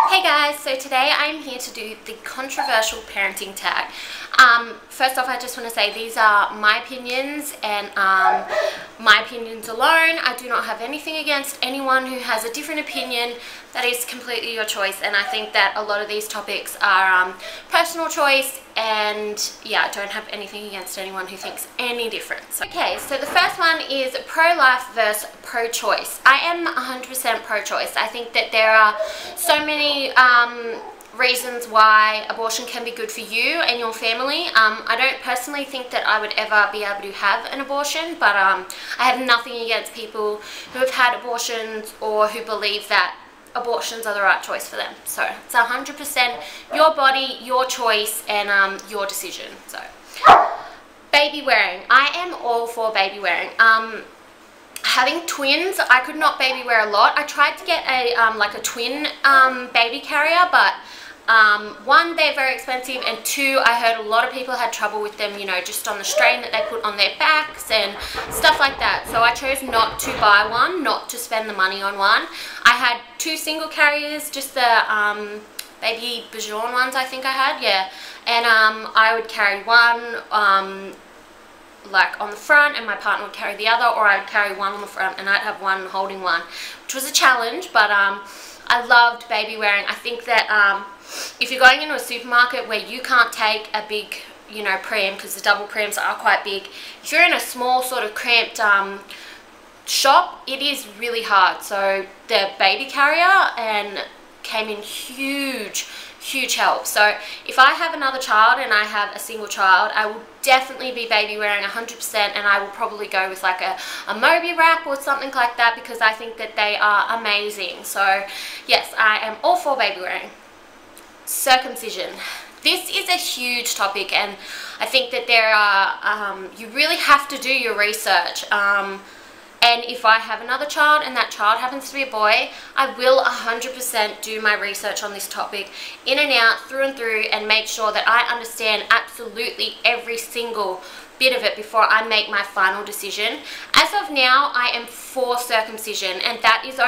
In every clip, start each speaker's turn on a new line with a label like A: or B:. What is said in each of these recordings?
A: Hey guys, so today I'm here to do the controversial parenting tag. First off, I just want to say these are my opinions and my opinions alone. I do not have anything against anyone who has a different opinion. That is completely your choice, and I think that a lot of these topics are personal choice, and yeah, I don't have anything against anyone who thinks any different. Okay, so the first one is pro-life versus pro-choice. I am 100% pro-choice. I think that there are so many reasons why abortion can be good for you and your family. I don't personally think that I would ever be able to have an abortion, but I have nothing against people who have had abortions or who believe that abortions are the right choice for them. So it's 100% your body, your choice, and your decision. So baby wearing, I am all for baby wearing. Having twins, I could not baby wear a lot. I tried to get a like a twin baby carrier, but one, they're very expensive, and two, I heard a lot of people had trouble with them, you know, just on the strain that they put on their backs and stuff like that. So I chose not to buy one, not to spend the money on one. I had two single carriers, just the baby Bajon ones I think I had, yeah. And I would carry one like on the front, and my partner would carry the other, or I'd carry one on the front and I'd have one holding one, which was a challenge, but I loved baby wearing. I think that if you're going into a supermarket where you can't take a big, you know, pram, because the double prams are quite big, if you're in a small sort of cramped shop, it is really hard. So the baby carrier and came in huge help. So if I have another child and I have a single child, I will definitely be baby wearing 100%, and I will probably go with like a Moby wrap or something like that, because I think that they are amazing. So yes, I am all for baby wearing. Circumcision. This is a huge topic, and I think that there are, you really have to do your research. And if I have another child and that child happens to be a boy, I will 100% do my research on this topic in and out, through and through, and make sure that I understand absolutely every single bit of it before I make my final decision. As of now, I am for circumcision, and that is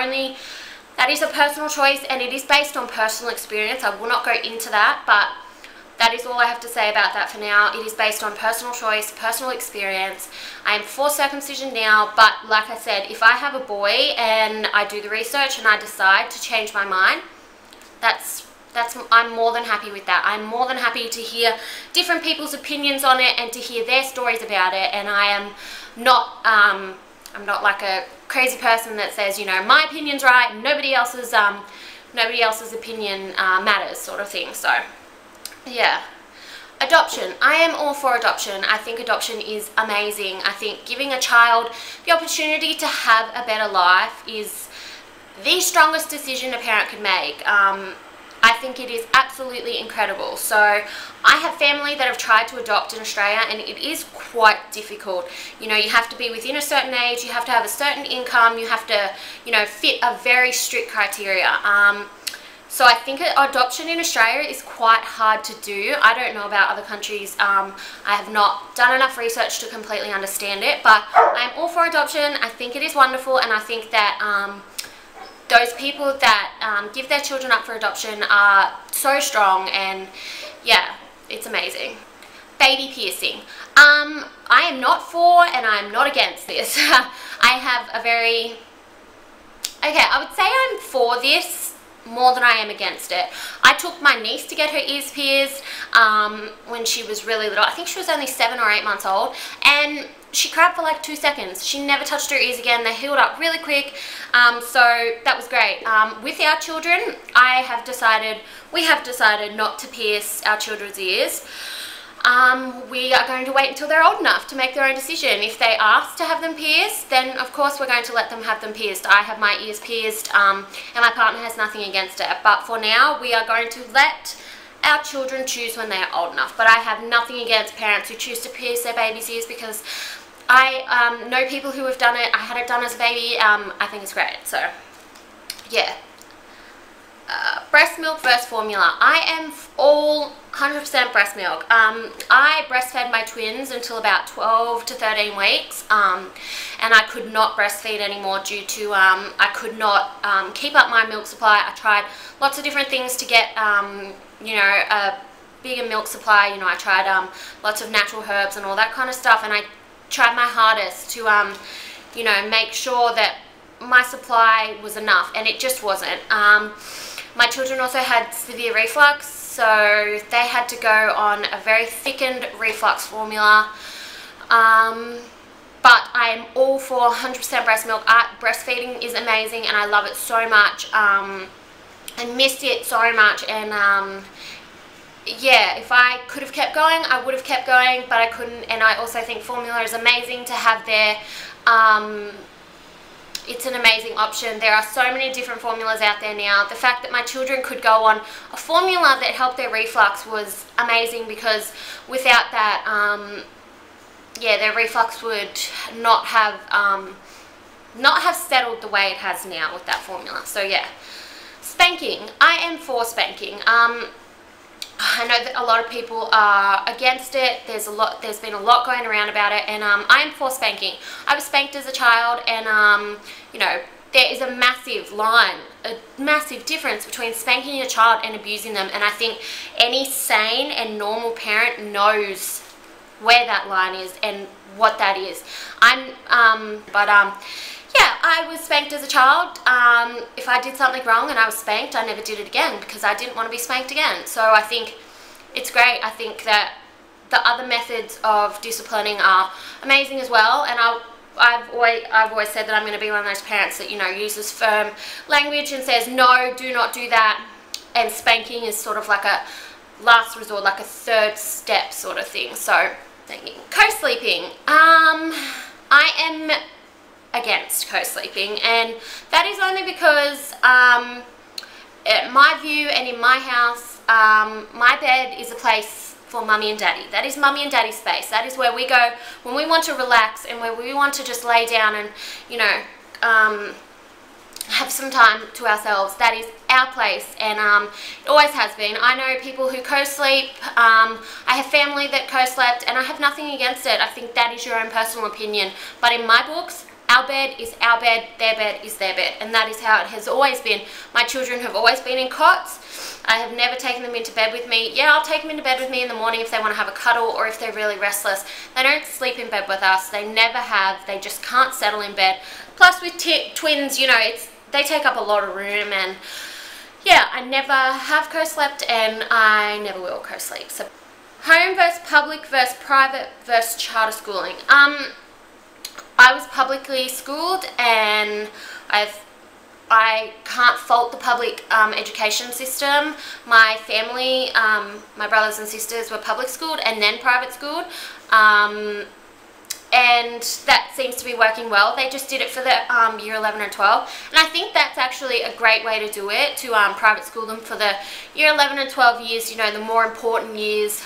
A: a personal choice, and it is based on personal experience. I will not go into that, but that is all I have to say about that for now. It is based on personal choice, personal experience. I am for circumcision now, but like I said, if I have a boy and I do the research and I decide to change my mind, I'm more than happy with that. I'm more than happy to hear different people's opinions on it and to hear their stories about it. And I am not, I'm not like a crazy person that says, you know, my opinion's right, nobody else's opinion matters, sort of thing. So yeah. Adoption. I am all for adoption. I think adoption is amazing. I think giving a child the opportunity to have a better life is the strongest decision a parent could make. I think it is absolutely incredible. So I have family that have tried to adopt in Australia, and it is quite difficult. You know, you have to be within a certain age, you have to have a certain income, you have to, you know, fit a very strict criteria. So I think adoption in Australia is quite hard to do. I don't know about other countries. I have not done enough research to completely understand it, but I'm all for adoption. I think it is wonderful, and I think that those people that give their children up for adoption are so strong, and yeah, it's amazing. Baby piercing. I am not for, and I am not against this. I have a very, okay, I would say I'm for this more than I am against it. I took my niece to get her ears pierced when she was really little. I think she was only 7 or 8 months old, and she cried for like 2 seconds. She never touched her ears again. They healed up really quick, so that was great. With our children, we have decided not to pierce our children's ears. We are going to wait until they're old enough to make their own decision. If they ask to have them pierced, then of course we're going to let them have them pierced. I have my ears pierced, and my partner has nothing against it. But for now, we are going to let our children choose when they are old enough. But I have nothing against parents who choose to pierce their baby's ears, because I know people who have done it. I had it done as a baby. I think it's great. So yeah. breast milk versus formula. I am all 100% breast milk. I breastfed my twins until about 12 to 13 weeks, and I could not breastfeed anymore due to I could not keep up my milk supply. I tried lots of different things to get you know, a bigger milk supply. You know, I tried lots of natural herbs and all that kind of stuff, and I tried my hardest to you know, make sure that my supply was enough, and it just wasn't. My children also had severe reflux, so they had to go on a very thickened reflux formula. But I'm all for 100% breast milk. Breastfeeding is amazing, and I love it so much. I missed it so much, and yeah, if I could have kept going, I would have kept going, but I couldn't. And I also think formula is amazing to have there. It's an amazing option. There are so many different formulas out there now. The fact that my children could go on a formula that helped their reflux was amazing, because without that, yeah, their reflux would not have settled the way it has now with that formula. So yeah, spanking. I am for spanking. I know that a lot of people are against it. There's been a lot going around about it, and I am for spanking. I was spanked as a child, and you know, there is a massive line, a massive difference between spanking your child and abusing them, and I think any sane and normal parent knows where that line is and what that is. Yeah, I was spanked as a child. If I did something wrong and I was spanked, I never did it again, because I didn't want to be spanked again. So I think it's great. I think that the other methods of disciplining are amazing as well, and I've always said that I'm going to be one of those parents that, you know, uses firm language and says, no, do not do that, and spanking is sort of like a last resort, like a third step sort of thing. So, thinking. Co-sleeping. I am against co-sleeping, and that is only because in my view and in my house, my bed is a place for mummy and daddy. That is mummy and daddy's space. That is where we go when we want to relax and where we want to just lay down and, you know, have some time to ourselves. That is our place, and it always has been. I know people who co-sleep. I have family that co-slept, and I have nothing against it. I think that is your own personal opinion, but in my books, our bed is our bed, their bed is their bed, and that is how it has always been. My children have always been in cots. I have never taken them into bed with me. Yeah, I'll take them into bed with me in the morning if they want to have a cuddle or if they're really restless. They don't sleep in bed with us. They never have. They just can't settle in bed. Plus with twins, you know, they take up a lot of room, and yeah, I never have co-slept, and I never will co-sleep. So, home versus public versus private versus charter schooling. I was publicly schooled, and I can't fault the public education system. My family, my brothers and sisters were public schooled and then private schooled, and that seems to be working well. They just did it for the year 11 and 12, and I think that's actually a great way to do it, to private school them for the year 11 and 12 years, you know, the more important years,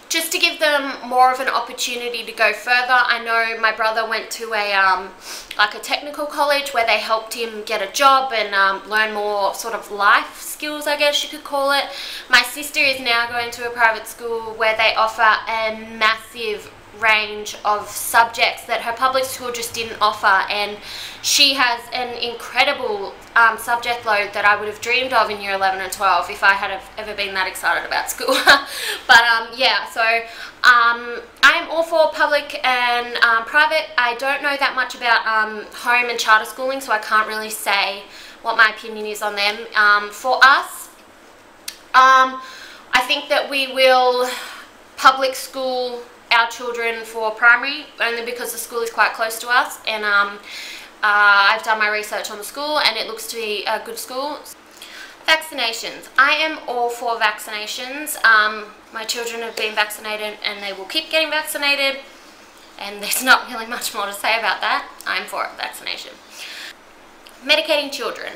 A: just to give them more of an opportunity to go further. I know my brother went to a like a technical college where they helped him get a job and learn more sort of life skills, I guess you could call it. My sister is now going to a private school where they offer a massive range of subjects that her public school just didn't offer, and she has an incredible subject load that I would have dreamed of in year 11 and 12 if I had ever been that excited about school. But yeah, so I am all for public and private. I don't know that much about home and charter schooling, so I can't really say what my opinion is on them. For us, I think that we will public school our children for primary, only because the school is quite close to us, and I've done my research on the school and it looks to be a good school. Vaccinations. I am all for vaccinations. My children have been vaccinated and they will keep getting vaccinated, and there's not really much more to say about that. I'm for vaccination. Medicating children.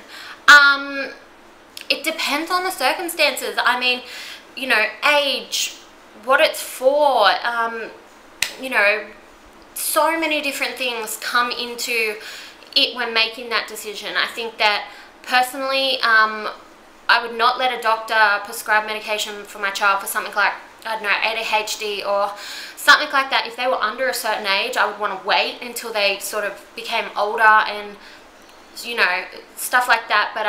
A: It depends on the circumstances. I mean, you know, age, what it's for, you know, so many different things come into it when making that decision. I think that personally, I would not let a doctor prescribe medication for my child for something like, I don't know, ADHD or something like that. If they were under a certain age, I would want to wait until they sort of became older and, you know, stuff like that. But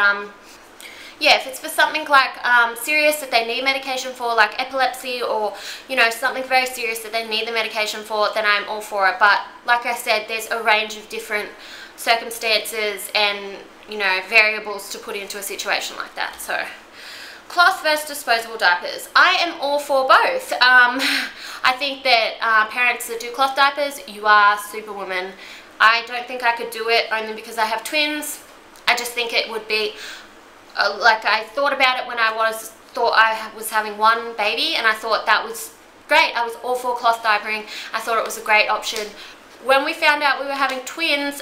A: yeah, if it's for something like serious that they need medication for, like epilepsy, or, you know, something very serious that they need the medication for, then I'm all for it. But like I said, there's a range of different circumstances and, you know, variables to put into a situation like that. So cloth versus disposable diapers, I am all for both. I think that parents that do cloth diapers, you are superwoman. I don't think I could do it, only because I have twins. I just think it would be like, I thought about it when I thought I was having one baby, and I thought that was great. I was all for cloth diapering. I thought it was a great option. When we found out we were having twins,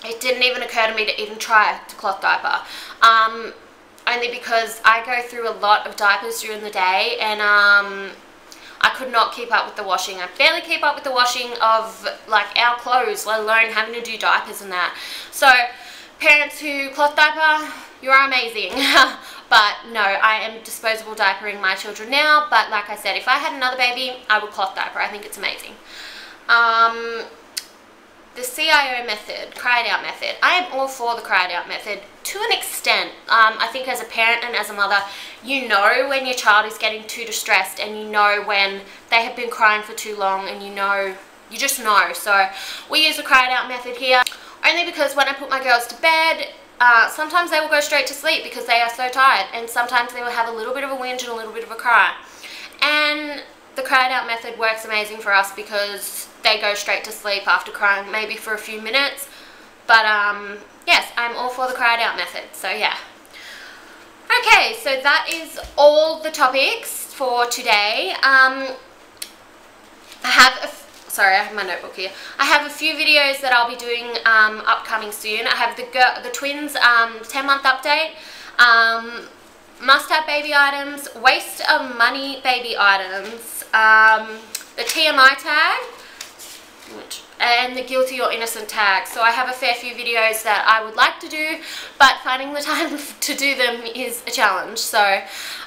A: it didn't even occur to me to even try to cloth diaper. Only because I go through a lot of diapers during the day, and I could not keep up with the washing. I barely keep up with the washing of like our clothes, let alone having to do diapers and that. So parents who cloth diaper, you are amazing. But no, I am disposable diapering my children now. But like I said, if I had another baby, I would cloth diaper. I think it's amazing. The CIO method, cry it out method. I am all for the cry it out method to an extent. I think as a parent and as a mother, you know when your child is getting too distressed, and you know when they have been crying for too long, and you just know. So we use the cry it out method here, only because when I put my girls to bed, sometimes they will go straight to sleep because they are so tired, and sometimes they will have a little bit of a whinge and a little bit of a cry. And the cry it out method works amazing for us because they go straight to sleep after crying, maybe for a few minutes. But yes, I'm all for the cry it out method, so yeah. Okay, so that is all the topics for today. Sorry, I have my notebook here. I have a few videos that I'll be doing upcoming soon. I have the twins 10-month update, must-have baby items, waste of money baby items, the TMI tag, and the guilty or innocent tag. So I have a fair few videos that I would like to do, but finding the time to do them is a challenge. So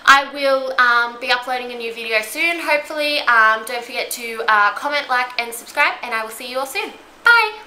A: I will be uploading a new video soon, hopefully. Don't forget to comment, like, and subscribe, and I will see you all soon. Bye!